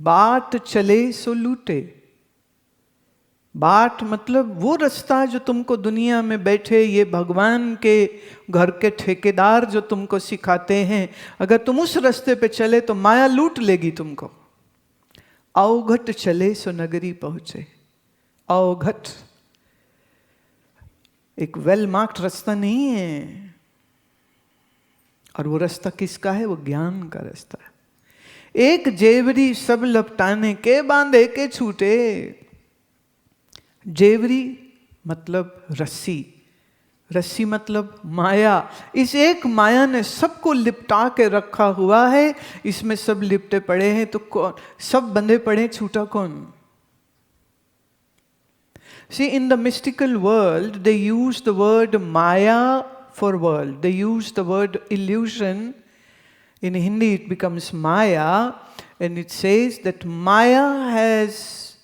बाट चले सो लूटे। बाट मतलब वो रास्ता जो तुमको दुनिया में बैठे ये भगवान के घर के ठेकेदार जो तुमको सिखाते हैं, अगर तुम उस रास्ते पे चले तो माया लूट लेगी तुमको। अवघट चले सो नगरी पहुंचे। अवघट एक वेल मार्क्ड रास्ता नहीं है, और वो रास्ता किसका है? वो ज्ञान का रास्ता है। एक जेवरी सब लपटाने के बांधे के छूटे। जेवरी मतलब रस्सी, रस्सी मतलब माया। इस एक माया ने सबको लिपटा के रखा हुआ है, इसमें सब लिपटे पड़े हैं, तो कौन? सब बंधे पड़े, छूटा कौन? See, in the mystical world, they use the word Maya for world. They use the word illusion. In Hindi, it becomes Maya, and it says that Maya has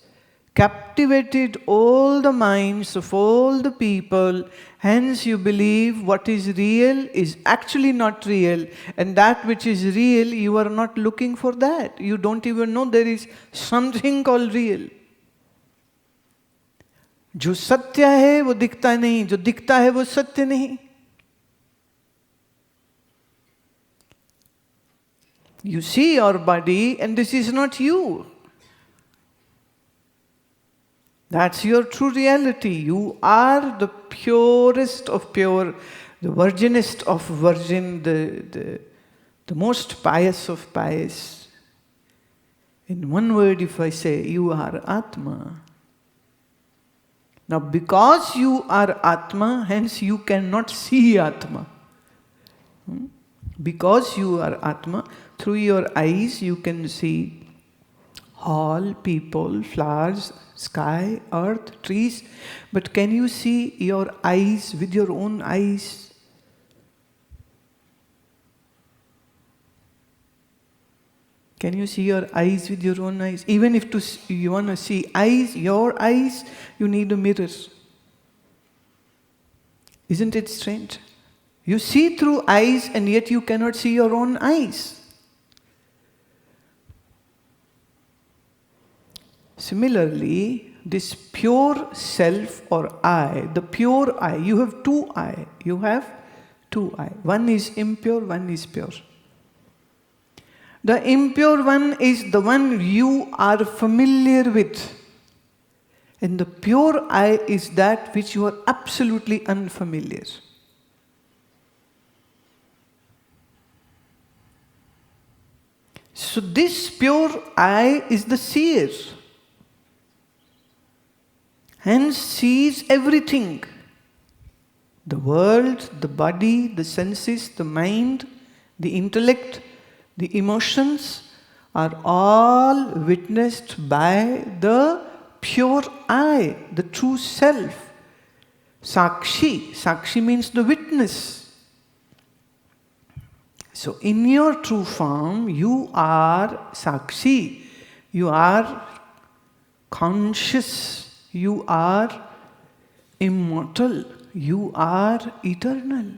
captivated all the minds of all the people. Hence, you believe what is real is actually not real, and that which is real, you are not looking for that. You don't even know there is something called real. जो सत्य है वो दिखता नहीं, जो दिखता है वो सत्य नहीं। You see your body and this is not you. That's your true reality. You are the purest of pure, the virginest of virgin, the most pious of pious. In one word, if I say, you are Atma. Now, because you are Atma, hence you cannot see Atma. Because you are Atma, through your eyes you can see hall, people, flowers, sky, earth, trees. But can you see your eyes with your own eyes? Can you see your eyes with your own eyes? Even if you want to see eyes, your eyes, you need a mirror. Isn't it strange? You see through eyes and yet you cannot see your own eyes. Similarly, this pure self or I, the pure I, you have two I. You have two I. One is impure, one is pure. The impure one is the one you are familiar with. And the pure I is that which you are absolutely unfamiliar. So this pure I is the seer. Hence sees everything. The world, the body, the senses, the mind, the intellect, the emotions are all witnessed by the pure I, the true self. Sakshi. Sakshi means the witness. So in your true form, you are Sakshi. You are conscious. You are immortal. You are eternal.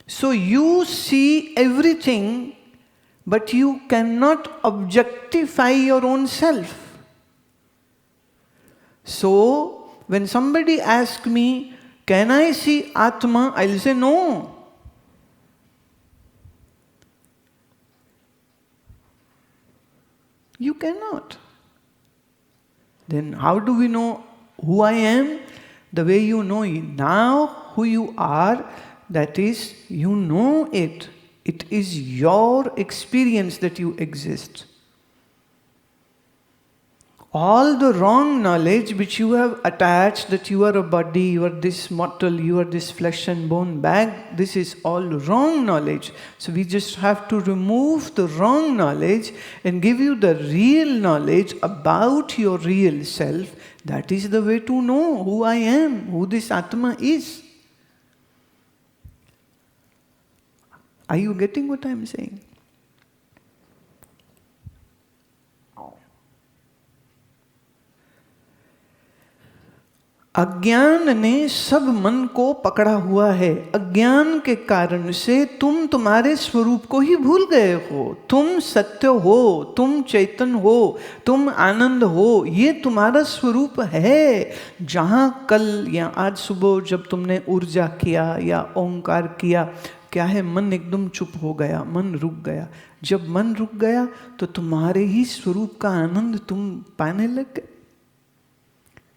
So you see everything, but you cannot objectify your own self. So when somebody asks me, can I see Atma? I'll say no. You cannot. Then how do we know who I am? The way you know now who you are, that is, you know it. It is your experience that you exist. All the wrong knowledge which you have attached, that you are a body, you are this mortal, you are this flesh and bone bag, this is all wrong knowledge. So we just have to remove the wrong knowledge and give you the real knowledge about your real self. That is the way to know who I am, who this Atma is. Are you getting what I am saying? अज्ञान ने सब मन को पकड़ा हुआ है। अज्ञान के कारण से तुम तुम्हारे स्वरूप को ही भूल गए हो। तुम सत्य हो, तुम चैतन्य हो, तुम आनंद हो, ये तुम्हारा स्वरूप है। जहाँ कल या आज सुबह जब तुमने ऊर्जा किया या ओंकार किया, क्या है, मन एकदम चुप हो गया, मन रुक गया। जब मन रुक गया तो तुम्हारे ही स्वरूप का आनंद तुम पाने लग गए।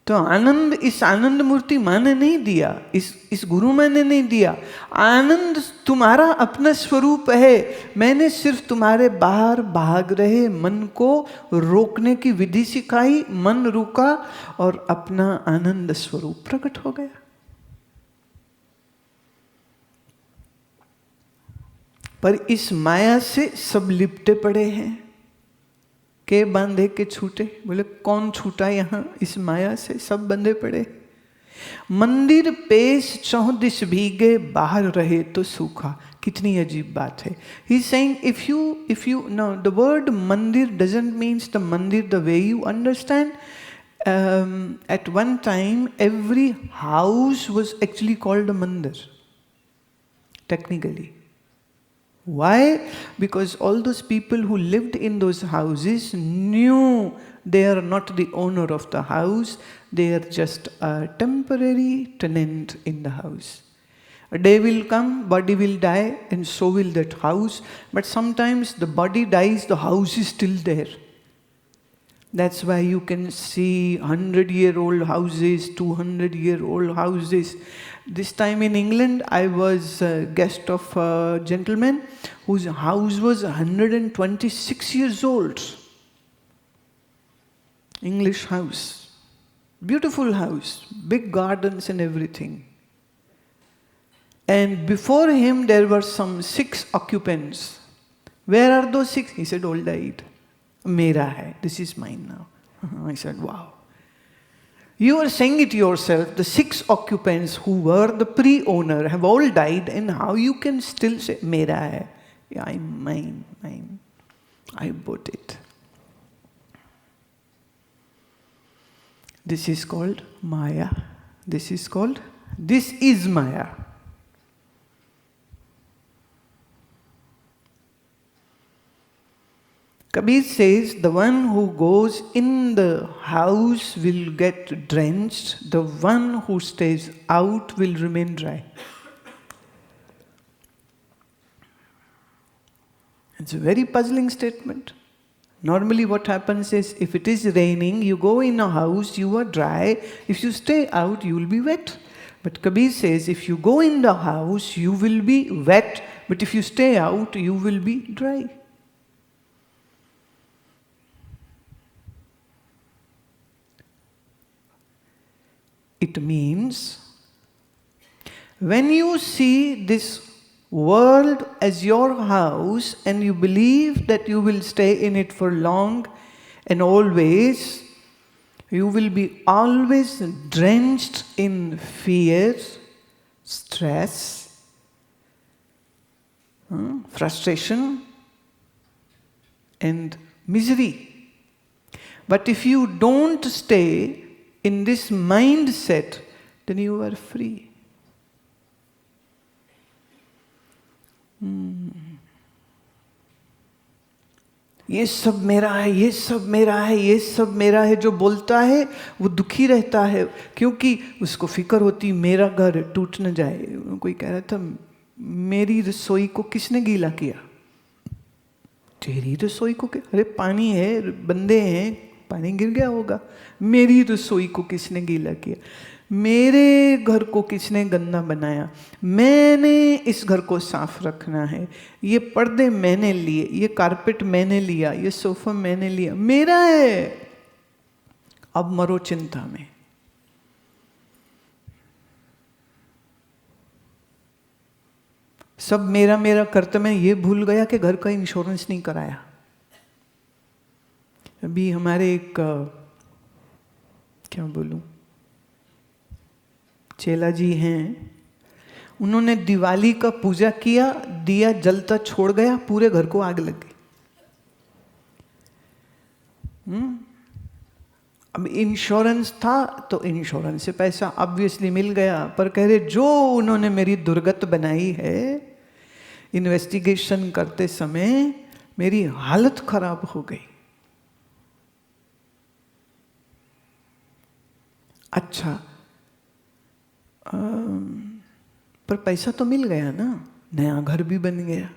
तो आनंद इस आनंद मूर्ति माँ ने नहीं दिया, इस गुरु माँ ने नहीं दिया। आनंद तुम्हारा अपना स्वरूप है। मैंने सिर्फ तुम्हारे बाहर भाग रहे मन को रोकने की विधि सिखाई, मन रुका और अपना आनंद स्वरूप प्रकट हो गया। पर इस माया से सब लिपटे पड़े हैं। के बांधे के छूटे, बोले कौन छूटा यहाँ इस माया से, सब बंधे पड़े। मंदिर पेश 34 भीगे, बाहर रहे तो सूखा। कितनी अजीब बात है। He is saying if you know the word मंदिर डजंट मीन्स द मंदिर the way you understand. At one time every house was actually called a mandir, technically. Why? Because all those people who lived in those houses knew they are not the owner of the house, they are just a temporary tenant in the house. A day will come, body will die, and so will that house. But sometimes the body dies, the house is still there. That's why you can see 100-year-old houses, 200-year-old houses. This time in England, I was a guest of a gentleman whose house was 126 years old. English house. Beautiful house, big gardens and everything. And before him there were some 6 occupants. Where are those 6? He said, all died. Mera hai, this is mine now. I said, wow. You are saying it yourself, the 6 occupants who were the pre-owner have all died, and how you can still say, Mera hai? Yeah, I'm mine. I bought it. This is called Maya. This is Maya. Kabir says, the one who goes in the house will get drenched, the one who stays out will remain dry. It's a very puzzling statement. Normally what happens is, if it is raining, you go in a house, you are dry. If you stay out, you will be wet. But Kabir says, if you go in the house, you will be wet. But if you stay out, you will be dry. It means, when you see this world as your house and you believe that you will stay in it for long and always, you will be always drenched in fear, stress, frustration and misery. But if you don't stay in this mindset, then you are free. ये सब मेरा है, ये सब मेरा है, ये सब मेरा है जो बोलता है वो दुखी रहता है, क्योंकि उसको फिक्र होती मेरा घर टूट न जाए। कोई कह रहा था, मेरी रसोई को किसने गीला किया? तेरी रसोई को क्या? अरे पानी है, बंदे हैं, पानी गिर गया होगा। मेरी रसोई को किसने गीला किया? मेरे घर को किसने गंदा बनाया? मैंने इस घर को साफ रखना है। ये पर्दे मैंने लिए, ये कारपेट मैंने लिया, ये सोफा मैंने लिया, मेरा है। अब मरो चिंता में। सब मेरा मेरा करते मैं ये भूल गया कि घर का इंश्योरेंस नहीं कराया। अभी हमारे एक क्या बोलूं, चेला जी हैं, उन्होंने दिवाली का पूजा किया, दिया जलता छोड़ गया, पूरे घर को आग लग गई। अब इंश्योरेंस था तो इंश्योरेंस से पैसा ऑब्वियसली मिल गया, पर कह रहे जो उन्होंने मेरी दुर्गत बनाई है इन्वेस्टिगेशन करते समय, मेरी हालत खराब हो गई। अच्छा, पर पैसा तो मिल गया ना, नया घर भी बन गया,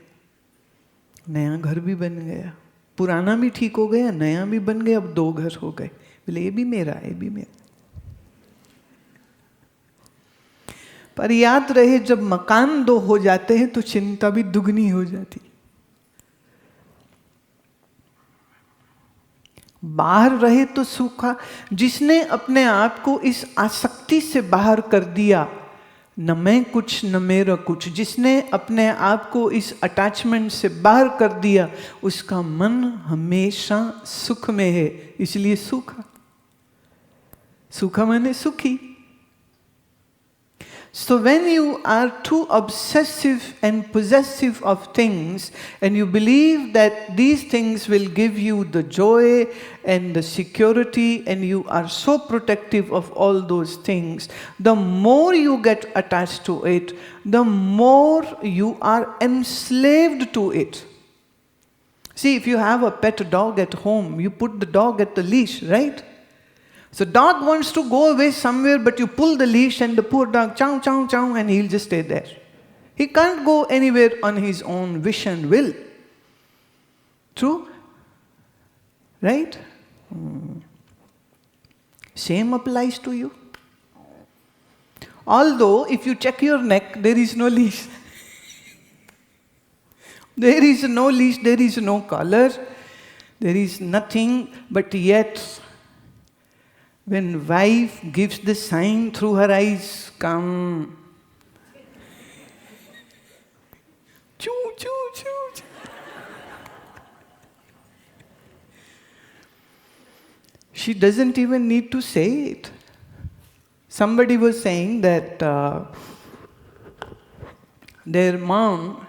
नया घर भी बन गया, पुराना भी ठीक हो गया, नया भी बन गया, अब 2 घर हो गए। बोले ये भी मेरा, ये भी मेरा। पर याद रहे जब मकान 2 हो जाते हैं तो चिंता भी दुगनी हो जाती। बाहर रहे तो सूखा। जिसने अपने आप को इस आसक्ति से बाहर कर दिया, न मैं कुछ न मेरा कुछ, जिसने अपने आप को इस अटैचमेंट से बाहर कर दिया, उसका मन हमेशा सुख में है, इसलिए सूखा। सूखा माने सुखी। So when you are too obsessive and possessive of things, and you believe that these things will give you the joy and the security, and you are so protective of all those things, the more you get attached to it, the more you are enslaved to it. See, if you have a pet dog at home, you put the dog at the leash, right? So dog wants to go away somewhere, but you pull the leash and the poor dog chow chow chow and he'll just stay there. He can't go anywhere on his own wish and will. True? Right? Same applies to you. Although if you check your neck, there is no leash. There is no leash, there is no collar, there is nothing, but yet when wife gives the sign through her eyes, come. Choo, choo, choo, choo. She doesn't even need to say it. Somebody was saying that their mom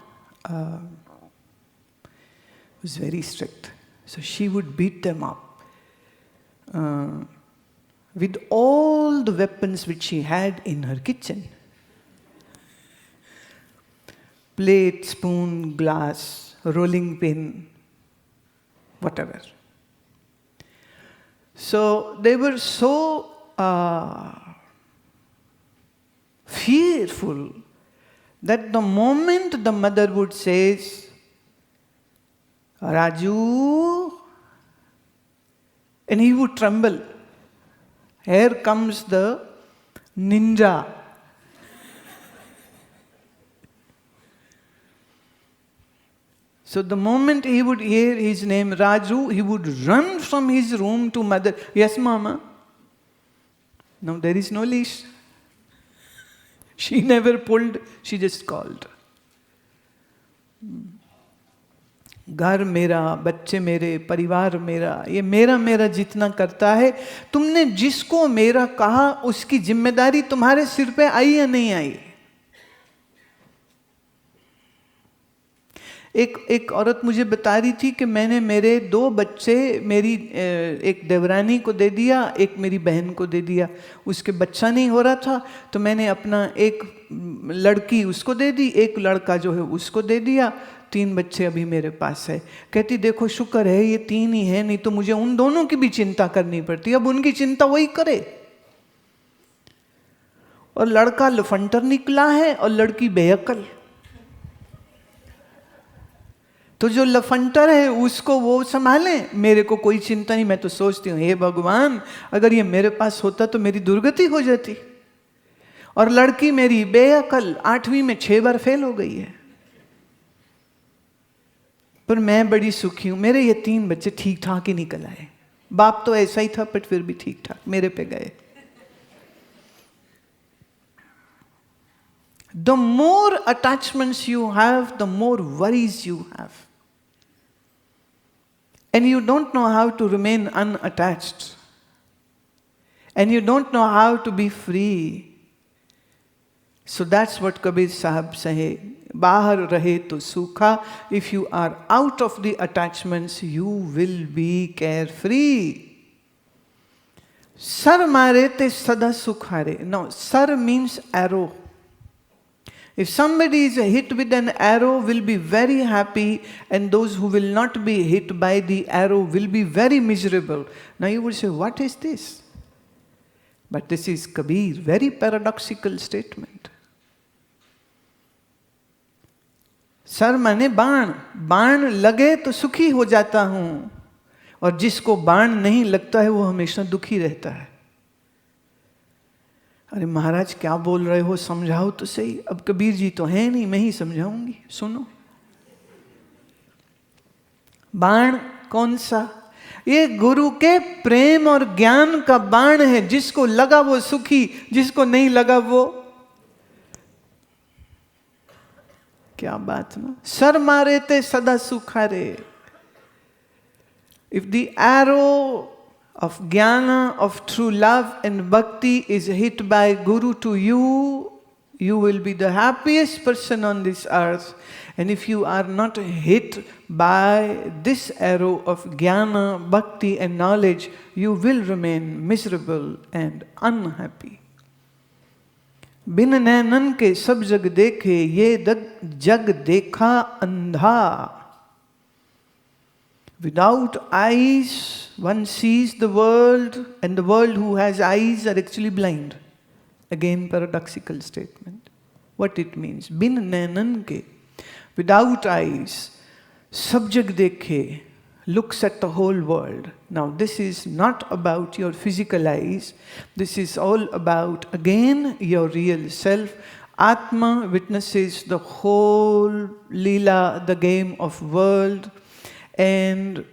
was very strict. So she would beat them up. With all the weapons which she had in her kitchen. Plate, spoon, glass, rolling pin, whatever. So they were so fearful that the moment the mother would say, Raju, and he would tremble. Here comes the ninja. So the moment he would hear his name Raju, he would run from his room to mother. Yes, mama. No, there is no leash. She never pulled, she just called. घर मेरा, बच्चे मेरे, परिवार मेरा, ये मेरा मेरा जितना करता है। तुमने जिसको मेरा कहा उसकी जिम्मेदारी तुम्हारे सिर पे आई या नहीं आई? एक औरत मुझे बता रही थी कि मैंने मेरे 2 बच्चे मेरी एक देवरानी को दे दिया, एक मेरी बहन को दे दिया। उसके बच्चा नहीं हो रहा था तो मैंने अपना एक लड़की उसको दे दी, एक लड़का जो है उसको दे दिया। 3 बच्चे अभी मेरे पास है। कहती देखो शुक्र है ये 3 ही है, नहीं तो मुझे उन दोनों की भी चिंता करनी पड़ती। अब उनकी चिंता वही करे। और लड़का लफंटर निकला है और लड़की बेअक्ल। तो जो लफंटर है उसको वो संभाले, मेरे को कोई चिंता नहीं। मैं तो सोचती हूँ हे भगवान, अगर ये मेरे पास होता तो मेरी दुर्गति हो जाती। और लड़की मेरी बेअक्ल 8वीं में 6 बार फेल हो गई है, पर मैं बड़ी सुखी हूं। मेरे ये 3 बच्चे ठीक ठाक ही निकल आए। बाप तो ऐसा ही था पर फिर भी ठीक ठाक मेरे पे गए। The more attachments you have, the more worries you have. And you don't know how to remain unattached. And you don't know how to be free. So that's what Kabir Sahib say. Bahar rahe to sukha. If you are out of the attachments, you will be carefree. Sar mare te sada sukhare. Now, sar means arrow. If somebody is hit with an arrow, will be very happy, and those who will not be hit by the arrow will be very miserable. Now you would say, what is this? But this is Kabir, very paradoxical statement. Sir माने बाण, बाण लगे तो सुखी हो जाता हूं, और जिसको बाण नहीं लगता है वो हमेशा दुखी रहता है. अरे महाराज क्या बोल रहे हो, समझाओ तो सही. अब कबीर जी तो हैं नहीं, मैं ही समझाऊंगी, सुनो. बाण कौन सा? ये गुरु के प्रेम और ज्ञान का बाण है. जिसको लगा वो सुखी, जिसको नहीं लगा वो. क्या बात ना. सर मारे ते सदा सुखारे. If the arrow of jnana, of true love and bhakti is hit by Guru to you, you will be the happiest person on this earth. And if you are not hit by this arrow of jnana, bhakti and knowledge, you will remain miserable and unhappy. बिन नैनन के सब जग देखे, ये जग देखा अंधा. Without eyes, one sees the world, and the world who has eyes are actually blind. Again, paradoxical statement. What it means? Bin nainan ke, without eyes, sab jag dekhe, looks at the whole world. Now, this is not about your physical eyes. This is all about, again, your real self. Atma witnesses the whole lila, the game of world. And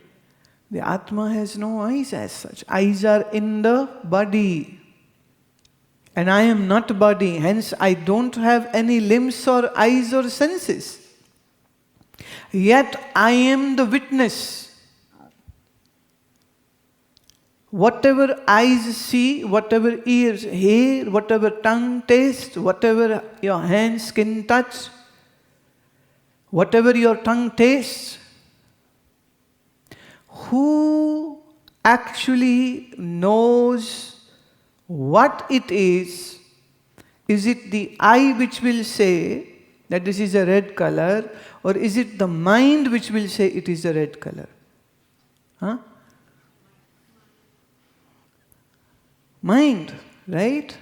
the Atma has no eyes as such. Eyes are in the body. And I am not body, hence I don't have any limbs or eyes or senses. Yet I am the witness. Whatever eyes see, whatever ears hear, whatever tongue tastes, whatever your hands can touch, whatever your tongue tastes, who actually knows what it is? Is it the eye which will say that this is a red color, or is it the mind which will say it is a red color? Mind, right?